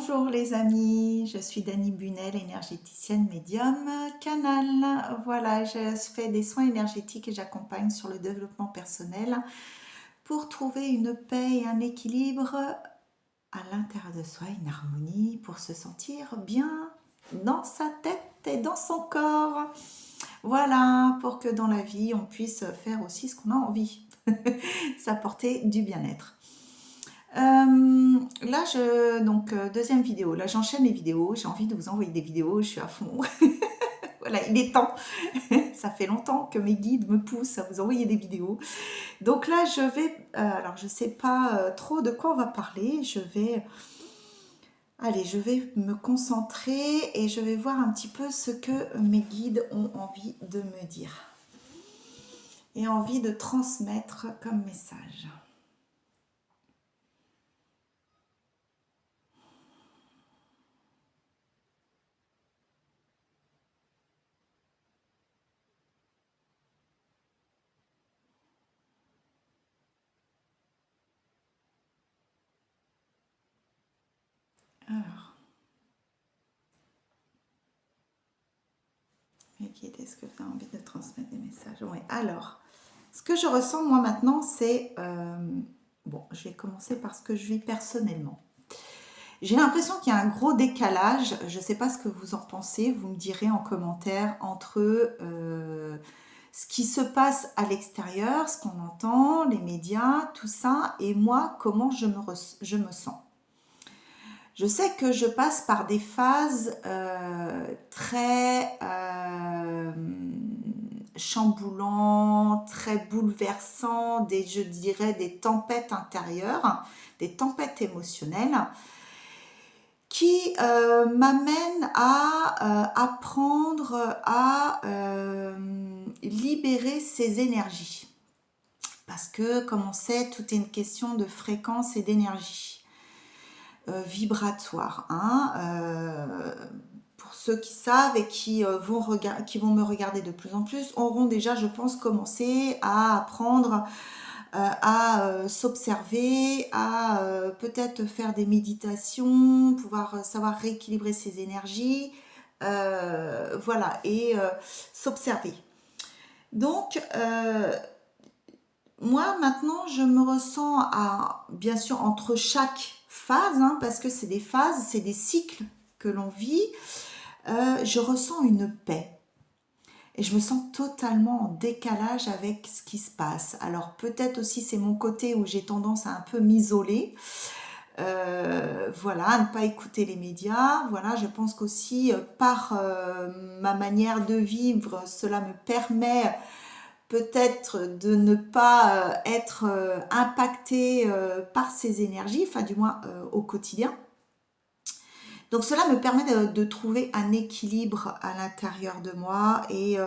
Bonjour les amis, je suis Dany Bunel, énergéticienne médium canal. Voilà, je fais des soins énergétiques et j'accompagne sur le développement personnel pour trouver une paix et un équilibre à l'intérieur de soi, une harmonie pour se sentir bien dans sa tête et dans son corps. Voilà, pour que dans la vie on puisse faire aussi ce qu'on a envie, s'apporter du bien-être. Là, deuxième vidéo. Là, j'enchaîne les vidéos. J'ai envie de vous envoyer des vidéos. Je suis à fond. Voilà, il est temps. Ça fait longtemps que mes guides me poussent à vous envoyer des vidéos. Donc là, je vais. Alors, je sais pas trop de quoi on va parler. Je vais me concentrer et je vais voir un petit peu ce que mes guides ont envie de me dire et envie de transmettre comme message. Alors. Mais est-ce que tu as envie de transmettre des messages? Oui, alors, ce que je ressens moi maintenant, c'est... bon, je vais commencer par ce que je vis personnellement. J'ai l'impression qu'il y a un gros décalage, je ne sais pas ce que vous en pensez, vous me direz en commentaire, entre ce qui se passe à l'extérieur, ce qu'on entend, les médias, tout ça, et moi, comment je me sens. Je sais que je passe par des phases très chamboulantes, très bouleversantes, je dirais des tempêtes intérieures, des tempêtes émotionnelles qui m'amènent à apprendre à libérer ces énergies. Parce que, comme on sait, tout est une question de fréquence et d'énergie. Vibratoire. Pour ceux qui savent et qui vont me regarder de plus en plus, auront déjà, je pense, commencé à apprendre à s'observer, à peut-être faire des méditations, pouvoir savoir rééquilibrer ses énergies, voilà, et s'observer. Donc, moi, maintenant, je me ressens bien sûr, entre chaque phase, parce que c'est des phases, c'est des cycles que l'on vit, je ressens une paix. Et je me sens totalement en décalage avec ce qui se passe. Alors peut-être aussi c'est mon côté où j'ai tendance à un peu m'isoler, voilà, à ne pas écouter les médias. Voilà, je pense qu'aussi par ma manière de vivre, cela me permet peut-être de ne pas être impacté par ces énergies, enfin du moins au quotidien. Donc cela me permet de trouver un équilibre à l'intérieur de moi et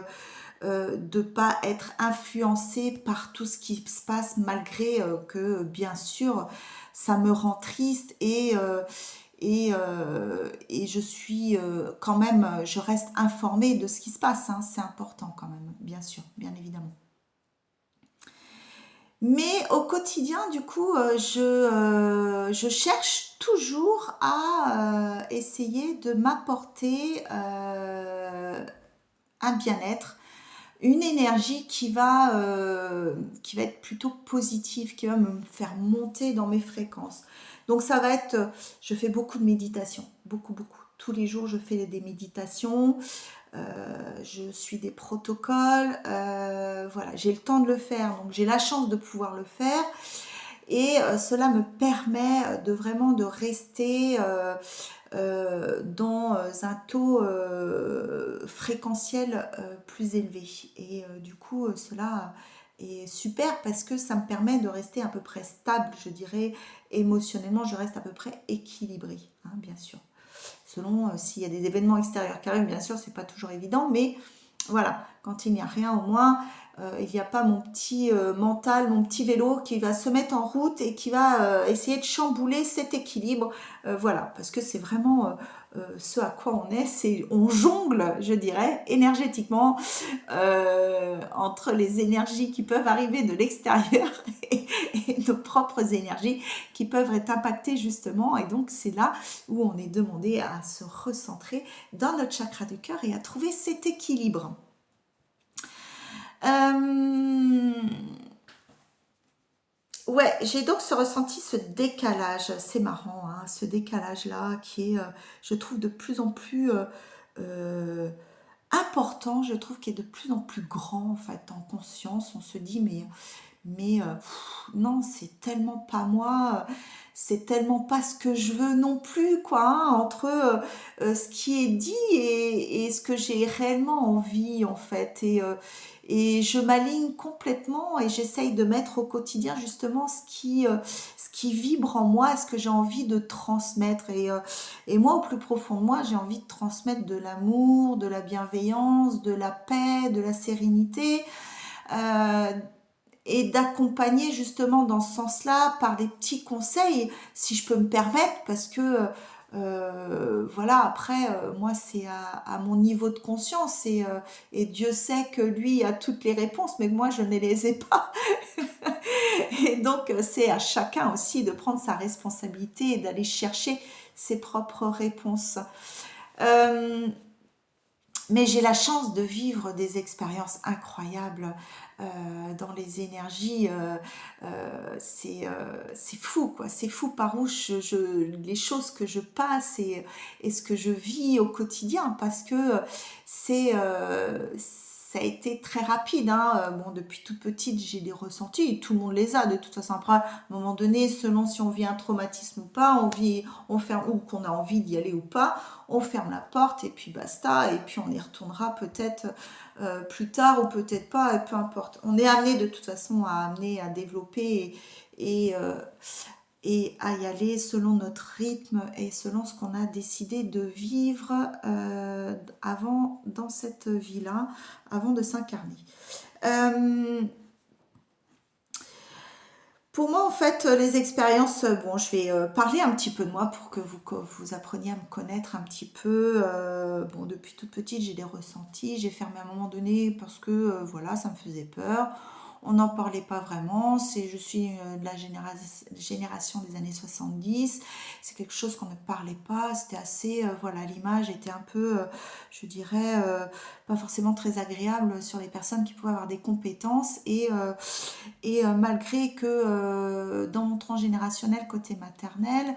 de ne pas être influencée par tout ce qui se passe malgré que bien sûr ça me rend triste et je suis quand même, je reste informée de ce qui se passe, c'est important quand même, bien sûr, bien évidemment. Mais au quotidien, du coup, je cherche toujours à essayer de m'apporter un bien-être, une énergie qui va être plutôt positive, qui va me faire monter dans mes fréquences. Donc ça va être, je fais beaucoup de méditation, beaucoup, beaucoup. Tous les jours, je fais des méditations. Je suis des protocoles, voilà, j'ai le temps de le faire, donc j'ai la chance de pouvoir le faire et cela me permet de vraiment de rester dans un taux fréquentiel plus élevé et du coup cela est super parce que ça me permet de rester à peu près stable, je dirais, émotionnellement, je reste à peu près équilibrée, bien sûr selon s'il y a des événements extérieurs qui arrivent, bien sûr, c'est pas toujours évident, mais voilà, quand il n'y a rien, au moins, il n'y a pas mon petit mental, mon petit vélo qui va se mettre en route et qui va essayer de chambouler cet équilibre. Voilà, parce que c'est vraiment ce à quoi on est, c'est on jongle, je dirais, énergétiquement entre les énergies qui peuvent arriver de l'extérieur et nos propres énergies qui peuvent être impactées justement. Et donc c'est là où on est demandé à se recentrer dans notre chakra du cœur et à trouver cet équilibre. Ouais, j'ai donc ressenti ce décalage, c'est marrant, hein, ce décalage-là qui est, je trouve, de plus en plus euh, important, je trouve qu'il est de plus en plus grand en fait en conscience. On se dit non, c'est tellement pas moi, c'est tellement pas ce que je veux non plus, quoi, hein, entre ce qui est dit et ce que j'ai réellement envie, en fait. Et je m'aligne complètement et j'essaye de mettre au quotidien justement ce qui vibre en moi, ce que j'ai envie de transmettre. Et moi, au plus profond de moi, j'ai envie de transmettre de l'amour, de la bienveillance, de la paix, de la sérénité. Euh, et d'accompagner justement dans ce sens-là par des petits conseils, si je peux me permettre, parce que voilà, après, moi, c'est à mon niveau de conscience et Dieu sait que lui a toutes les réponses, mais que moi, je ne les ai pas. Et donc, c'est à chacun aussi de prendre sa responsabilité et d'aller chercher ses propres réponses. Euh, mais j'ai la chance de vivre des expériences incroyables dans les énergies. C'est fou, quoi. C'est fou par où les choses que je passe et ce que je vis au quotidien parce que ça a été très rapide. Hein. Bon, depuis toute petite, j'ai des ressentis. Tout le monde les a de toute façon. Après, à un moment donné, selon si on vit un traumatisme ou pas, on ferme, ou qu'on a envie d'y aller ou pas, on ferme la porte et puis basta, et puis on y retournera peut-être plus tard ou peut-être pas, et peu importe. On est amené de toute façon à développer et à y aller selon notre rythme et selon ce qu'on a décidé de vivre avant dans cette vie-là, avant de s'incarner. Euh, Pour moi, en fait, les expériences, bon, je vais parler un petit peu de moi pour que vous appreniez à me connaître un petit peu. Bon, depuis toute petite, j'ai des ressentis. J'ai fermé à un moment donné parce que, voilà, ça me faisait peur. On n'en parlait pas vraiment. Je suis de la génération des années 70. C'est quelque chose qu'on ne parlait pas. C'était assez, voilà, l'image était un peu, je dirais, pas forcément très agréable sur les personnes qui pouvaient avoir des compétences malgré que dans mon transgénérationnel côté maternel,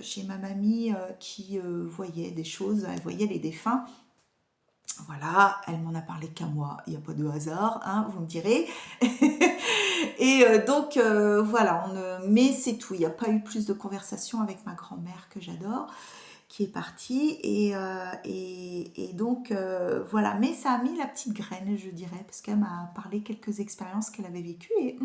j'ai ma mamie qui voyait des choses, elle voyait les défunts. Voilà, elle m'en a parlé qu'à moi, il n'y a pas de hasard, hein, vous me direz. Et donc voilà, mais c'est tout, il n'y a pas eu plus de conversation avec ma grand-mère que j'adore, qui est partie. Et donc voilà, mais ça a mis la petite graine, je dirais, parce qu'elle m'a parlé quelques expériences qu'elle avait vécues et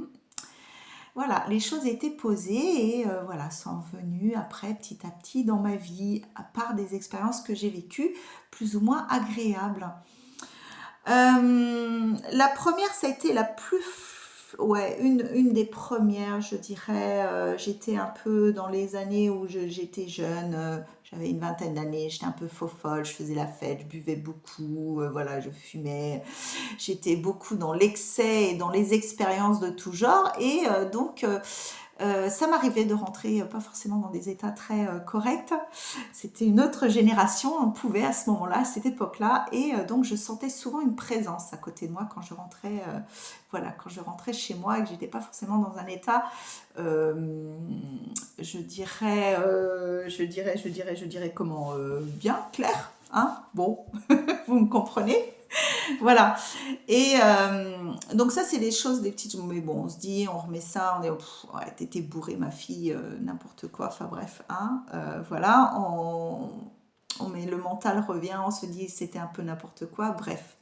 voilà, les choses étaient posées et voilà, sont venues après petit à petit dans ma vie, à part des expériences que j'ai vécues plus ou moins agréables. La première, ça a été la plus... Ouais, une des premières, je dirais. J'étais un peu dans les années où j'étais jeune, j'avais une vingtaine d'années, j'étais un peu faux-folle, je faisais la fête, je buvais beaucoup, voilà, je fumais. J'étais beaucoup dans l'excès et dans les expériences de tout genre. Et ça m'arrivait de rentrer pas forcément dans des états très corrects. C'était une autre génération, on pouvait à ce moment-là, à cette époque-là. Et donc je sentais souvent une présence à côté de moi quand je rentrais, voilà, quand je rentrais chez moi et que j'étais pas forcément dans un état, euh, je dirais comment, bien, clair, hein, bon, vous me comprenez? Voilà. Et donc ça, c'est des choses, des petites... Mais bon, on se dit, on remet ça, on est... Ouais, t'étais bourrée, ma fille, n'importe quoi. Enfin bref, hein, voilà. Mais le mental revient, on se dit, c'était un peu n'importe quoi. Bref.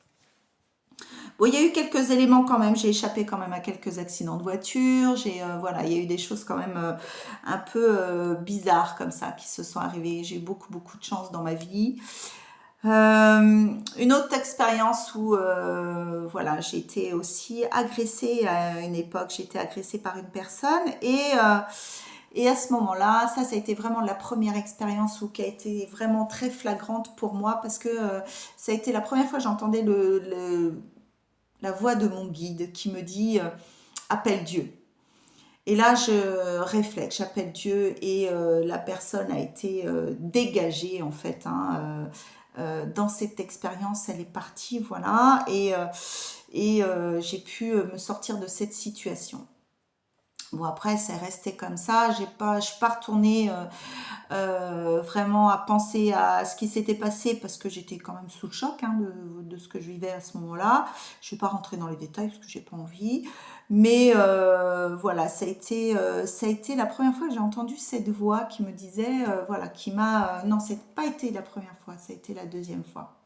Bon, il y a eu quelques éléments quand même. J'ai échappé quand même à quelques accidents de voiture. Voilà, il y a eu des choses quand même un peu bizarres comme ça qui se sont arrivées. J'ai eu beaucoup, beaucoup de chance dans ma vie. Une autre expérience où voilà, j'ai été aussi agressée à une époque, j'ai été agressée par une personne et à ce moment-là, ça a été vraiment la première expérience qui a été vraiment très flagrante pour moi parce que ça a été la première fois que j'entendais la voix de mon guide qui me dit appelle Dieu. Et là, je réfléchis, j'appelle Dieu et la personne a été dégagée en fait. Dans cette expérience, elle est partie, voilà, et j'ai pu me sortir de cette situation. Bon, après, c'est resté comme ça. Je suis pas retournée vraiment à penser à ce qui s'était passé parce que j'étais quand même sous le choc de ce que je vivais à ce moment-là. Je ne vais pas rentrer dans les détails parce que j'ai pas envie. Mais voilà, ça a été la première fois que j'ai entendu cette voix qui me disait, voilà, qui m'a... non, c'est pas été la première fois, ça a été la deuxième fois.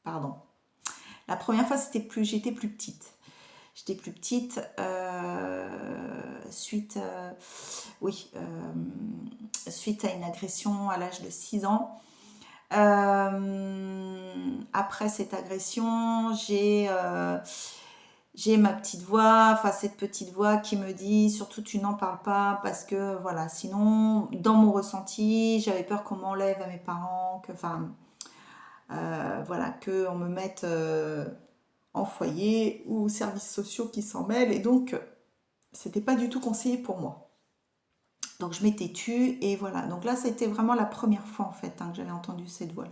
Pardon. La première fois, j'étais plus petite. J'étais plus petite suite, oui, suite à une agression à l'âge de 6 ans. Après cette agression, j'ai ma petite voix, enfin cette petite voix qui me dit surtout tu n'en parles pas parce que voilà, sinon dans mon ressenti, j'avais peur qu'on m'enlève à mes parents, que enfin voilà, qu'on me mette en foyer ou aux services sociaux qui s'en mêlent et donc c'était pas du tout conseillé pour moi. Donc je m'étais tue et voilà. Donc là, c'était vraiment la première fois en fait que j'avais entendu cette voix-là.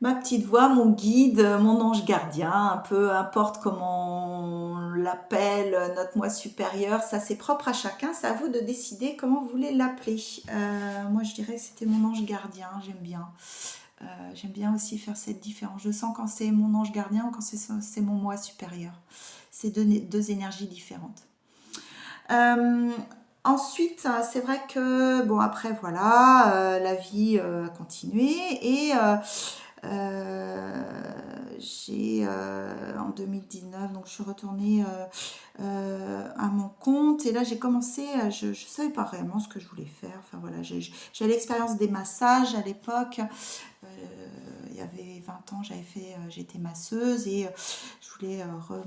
Ma petite voix, mon guide, mon ange gardien, un peu importe comment on l'appelle, notre moi supérieur, ça c'est propre à chacun, c'est à vous de décider comment vous voulez l'appeler. Moi je dirais que c'était mon ange gardien, j'aime bien. J'aime bien aussi faire cette différence. Je sens quand c'est mon ange gardien ou quand c'est mon moi supérieur. C'est deux énergies différentes. Euh, Ensuite, c'est vrai que, bon, après, voilà, la vie a continué et j'ai, en 2019, donc je suis retournée à mon compte et là j'ai commencé, je ne savais pas réellement ce que je voulais faire. Enfin voilà, j'ai l'expérience des massages à l'époque. Il y avait 20 ans, j'étais masseuse et je voulais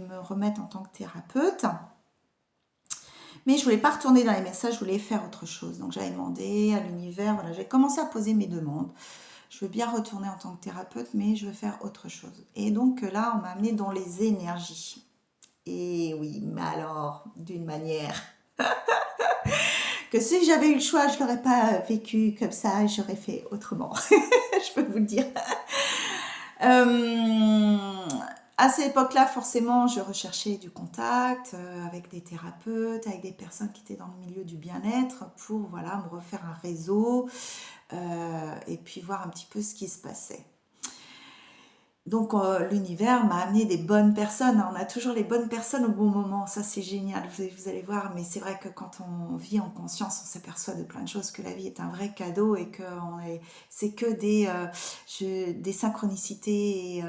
me remettre en tant que thérapeute. Mais je voulais pas retourner dans les messages, je voulais faire autre chose. Donc j'avais demandé à l'univers, voilà, j'ai commencé à poser mes demandes. Je veux bien retourner en tant que thérapeute, mais je veux faire autre chose. Et donc là, on m'a amené dans les énergies. Et oui, mais alors, d'une manière que si j'avais eu le choix, je l'aurais pas vécu comme ça, j'aurais fait autrement. Je peux vous le dire. Euh, à cette époque-là, forcément, je recherchais du contact avec des thérapeutes, avec des personnes qui étaient dans le milieu du bien-être pour voilà, me refaire un réseau et puis voir un petit peu ce qui se passait. Donc l'univers m'a amené des bonnes personnes. On a toujours les bonnes personnes au bon moment. Ça c'est génial. Vous allez voir. Mais c'est vrai que quand on vit en conscience, on s'aperçoit de plein de choses. Que la vie est un vrai cadeau et que c'est que des synchronicités.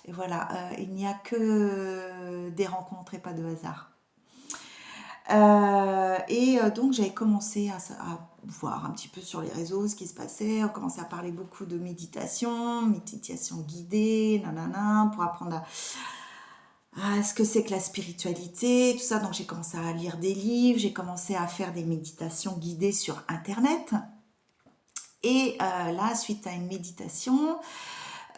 Et voilà. Il n'y a que des rencontres et pas de hasard. Donc j'avais commencé à voir un petit peu sur les réseaux ce qui se passait. On commençait à parler beaucoup de méditation guidée, nanana, pour apprendre à ce que c'est que la spiritualité, tout ça. Donc j'ai commencé à lire des livres, j'ai commencé à faire des méditations guidées sur Internet. Et là, suite à une méditation,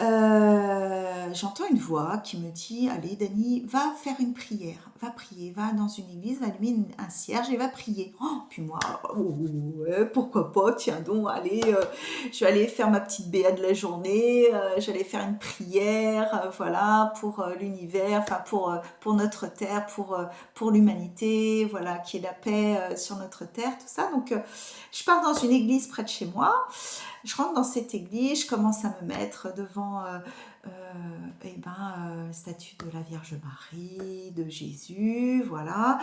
j'entends une voix qui me dit allez Dani, va faire une prière, va prier, va dans une église, va allumer un cierge et va prier. Oh, puis moi, oh, ouais, pourquoi pas, tiens donc, allez, je vais aller faire ma petite béa de la journée, j'allais faire une prière, voilà, pour l'univers, enfin pour notre terre, pour l'humanité, voilà, qu'il y ait la paix sur notre terre, tout ça. Donc je pars dans une église près de chez moi. Je rentre dans cette église, je commence à me mettre devant la statue de la Vierge Marie, de Jésus, voilà.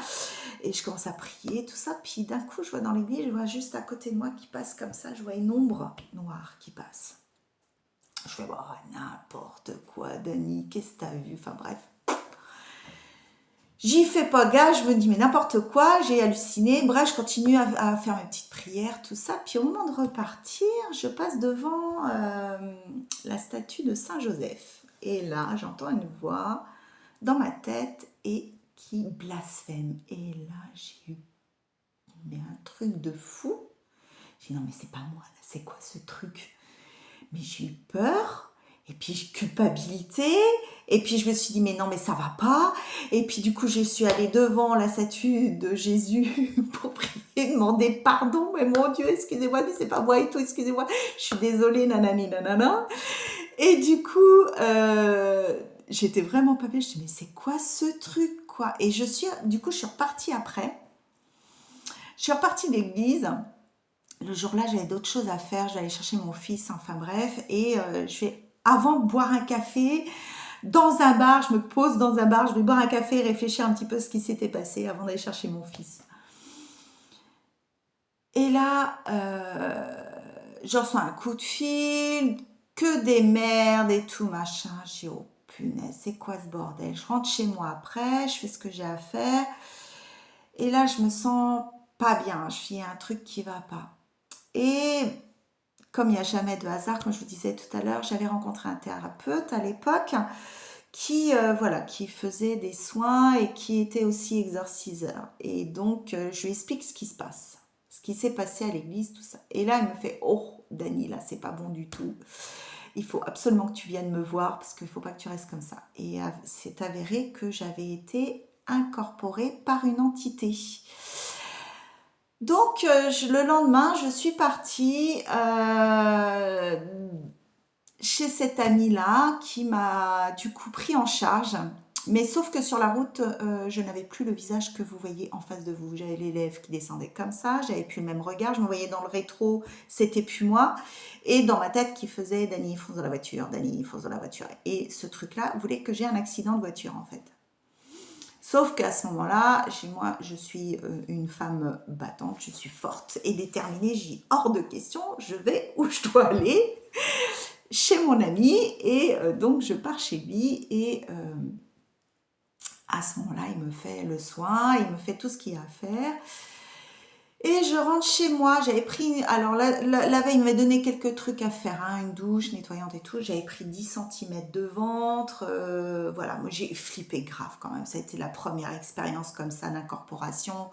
Et je commence à prier, tout ça. Puis d'un coup, je vois dans l'église, je vois juste à côté de moi qui passe comme ça, je vois une ombre noire qui passe. Je fais, oh, n'importe quoi, Dani, qu'est-ce que t'as vu? Enfin bref. J'y fais pas gaffe, je me dis mais n'importe quoi, j'ai halluciné. Bref, je continue à faire mes petites prières, tout ça. Puis au moment de repartir, je passe devant la statue de Saint Joseph. Et là, j'entends une voix dans ma tête et qui blasphème. Et là, j'ai eu mais un truc de fou. J'ai dit non mais c'est pas moi, là, c'est quoi ce truc? Mais j'ai eu peur, et puis culpabilité, et puis je me suis dit mais non mais ça va pas, et puis du coup je suis allée devant la statue de Jésus pour prier, demander pardon, mais mon Dieu excusez-moi, mais c'est pas moi et tout, excusez-moi, je suis désolée, nanani nanana, et du coup j'étais vraiment pas bien, je me suis dit mais c'est quoi ce truc quoi, et du coup je suis repartie après, je suis repartie de l'église. Le jour-là, j'avais d'autres choses à faire. J'allais chercher mon fils, enfin bref. Et je vais, avant de boire un café, dans un bar, je me pose dans un bar, je vais boire un café et réfléchir un petit peu à ce qui s'était passé avant d'aller chercher mon fils. Et là, je reçois un coup de fil, que des merdes et tout, machin. Je dis, oh punaise, c'est quoi ce bordel? Je rentre chez moi après, je fais ce que j'ai à faire. Et là, je me sens pas bien. Je fais un truc qui va pas. Et comme il n'y a jamais de hasard, comme je vous disais tout à l'heure, j'avais rencontré un thérapeute à l'époque qui, voilà, qui faisait des soins et qui était aussi exorciseur. Et donc, je lui explique ce qui se passe, ce qui s'est passé à l'église, tout ça. Et là, elle me fait, oh, Dani, là, c'est pas bon du tout. Il faut absolument que tu viennes me voir parce qu'il ne faut pas que tu restes comme ça. Et c'est avéré que j'avais été incorporée par une entité. Donc, le lendemain, je suis partie chez cet ami-là qui m'a du coup pris en charge. Mais sauf que sur la route, je n'avais plus le visage que vous voyez en face de vous. J'avais les lèvres qui descendaient comme ça, j'avais plus le même regard, je me voyais dans le rétro, c'était plus moi. Et dans ma tête qui faisait Dani, fonce dans la voiture, Dani, fonce dans la voiture. Et ce truc-là voulait que j'ai un accident de voiture en fait. Sauf qu'à ce moment-là, chez moi, je suis une femme battante, je suis forte et déterminée. J'ai dit, hors de question, je vais où je dois aller, chez mon ami. Et donc, je pars chez lui. Et à ce moment-là, il me fait le soin, il me fait tout ce qu'il y a à faire. Et je rentre chez moi, j'avais pris, alors la veille, il m'avait donné quelques trucs à faire, hein, une douche nettoyante et tout, j'avais pris 10 cm de ventre, voilà, moi j'ai flippé grave quand même, ça a été la première expérience comme ça d'incorporation.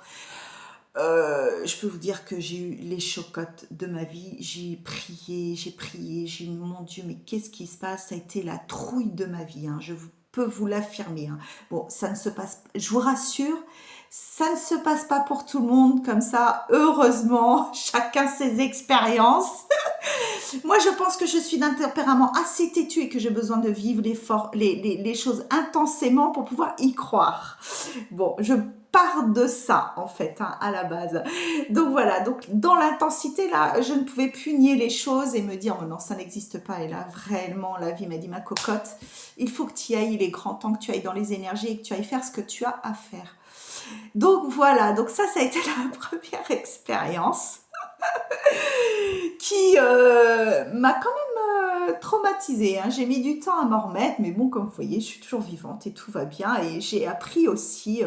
Je peux vous dire que j'ai eu les chocottes de ma vie, j'ai prié, j'ai dit mon Dieu, mais qu'est-ce qui se passe? Ça a été la trouille de ma vie, hein, peux vous l'affirmer, hein. Bon, ça ne se passe, je vous rassure, ça ne se passe pas pour tout le monde comme ça, heureusement, chacun ses expériences. Moi, je pense que je suis d'un tempérament assez têtu et que j'ai besoin de vivre les choses intensément pour pouvoir y croire. Bon, je pars de ça, en fait, hein, à la base. Donc voilà, donc dans l'intensité, là, je ne pouvais plus nier les choses et me dire, oh non, ça n'existe pas. Et là, vraiment, la vie m'a dit, ma cocotte, il faut que tu y ailles, il est grand temps que tu ailles dans les énergies et que tu ailles faire ce que tu as à faire. Donc voilà, donc ça a été la première expérience qui m'a quand même traumatisée, hein. J'ai mis du temps à m'en remettre, mais bon, comme vous voyez, je suis toujours vivante et tout va bien. Et j'ai appris aussi,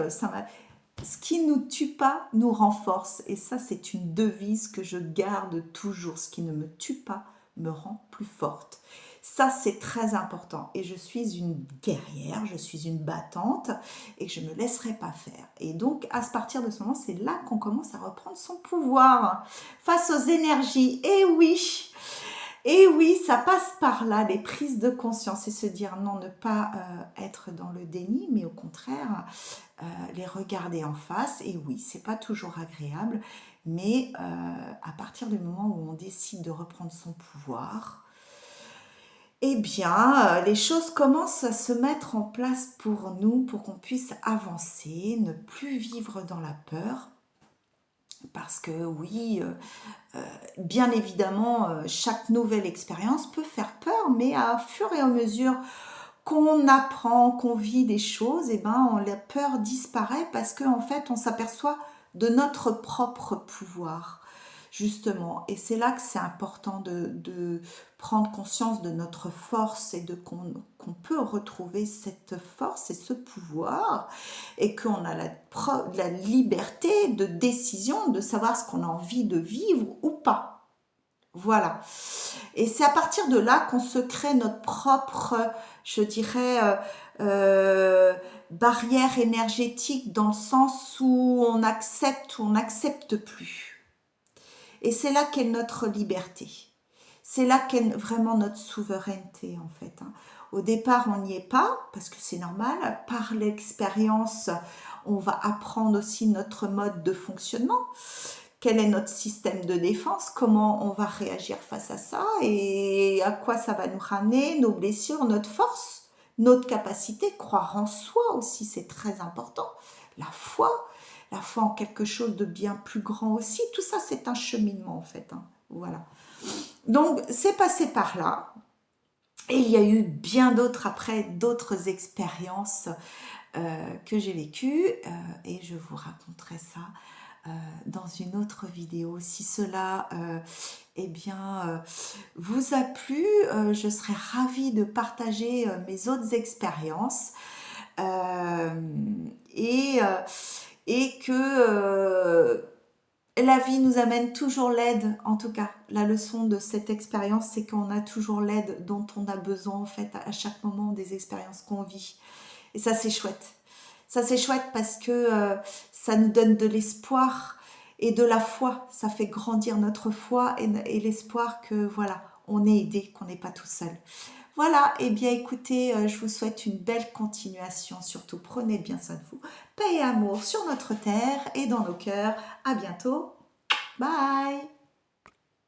ce qui ne nous tue pas nous renforce. Et ça, c'est une devise que je garde toujours. Ce qui ne me tue pas me rend plus forte. Ça, c'est très important. Et je suis une guerrière, je suis une battante et je ne me laisserai pas faire. Et donc, à partir de ce moment, c'est là qu'on commence à reprendre son pouvoir face aux énergies. Et oui, ça passe par là, les prises de conscience et se dire non, ne pas être dans le déni, mais au contraire, les regarder en face. Et oui, c'est pas toujours agréable, mais à partir du moment où on décide de reprendre son pouvoir, eh bien, les choses commencent à se mettre en place pour nous, pour qu'on puisse avancer, ne plus vivre dans la peur. Parce que oui, bien évidemment, chaque nouvelle expérience peut faire peur, mais à fur et à mesure qu'on apprend, qu'on vit des choses, eh ben, la peur disparaît parce qu'en fait, on s'aperçoit de notre propre pouvoir. justement. Et c'est là que c'est important de prendre conscience de notre force et qu'on peut retrouver cette force et ce pouvoir et qu'on a la liberté de décision de savoir ce qu'on a envie de vivre ou pas. Voilà. Et c'est à partir de là qu'on se crée notre propre, je dirais, barrière énergétique dans le sens où on accepte ou on n'accepte plus. Et c'est là qu'est notre liberté. C'est là qu'est vraiment notre souveraineté en fait. Au départ, on n'y est pas, parce que c'est normal. Par l'expérience, on va apprendre aussi notre mode de fonctionnement. Quel est notre système de défense, comment on va réagir face à ça et à quoi ça va nous ramener, nos blessures, notre force, notre capacité, croire en soi aussi, c'est très important. La foi en quelque chose de bien plus grand aussi, tout ça c'est un cheminement en fait. Voilà. Donc c'est passé par là. Et il y a eu bien d'autres après, d'autres expériences que j'ai vécues et je vous raconterai ça dans une autre vidéo. Si cela eh bien, vous a plu, je serais ravie de partager mes autres expériences euh, et, euh, et que la vie nous amène toujours l'aide. En tout cas, la leçon de cette expérience, c'est qu'on a toujours l'aide dont on a besoin en fait à chaque moment des expériences qu'on vit. Et ça, c'est chouette. Ça, c'est chouette parce que ça nous donne de l'espoir et de la foi. Ça fait grandir notre foi et l'espoir que, voilà, on est aidé, qu'on n'est pas tout seul. Voilà, et bien écoutez, je vous souhaite une belle continuation. Surtout, prenez bien soin de vous. Paix et amour sur notre terre et dans nos cœurs. À bientôt. Bye!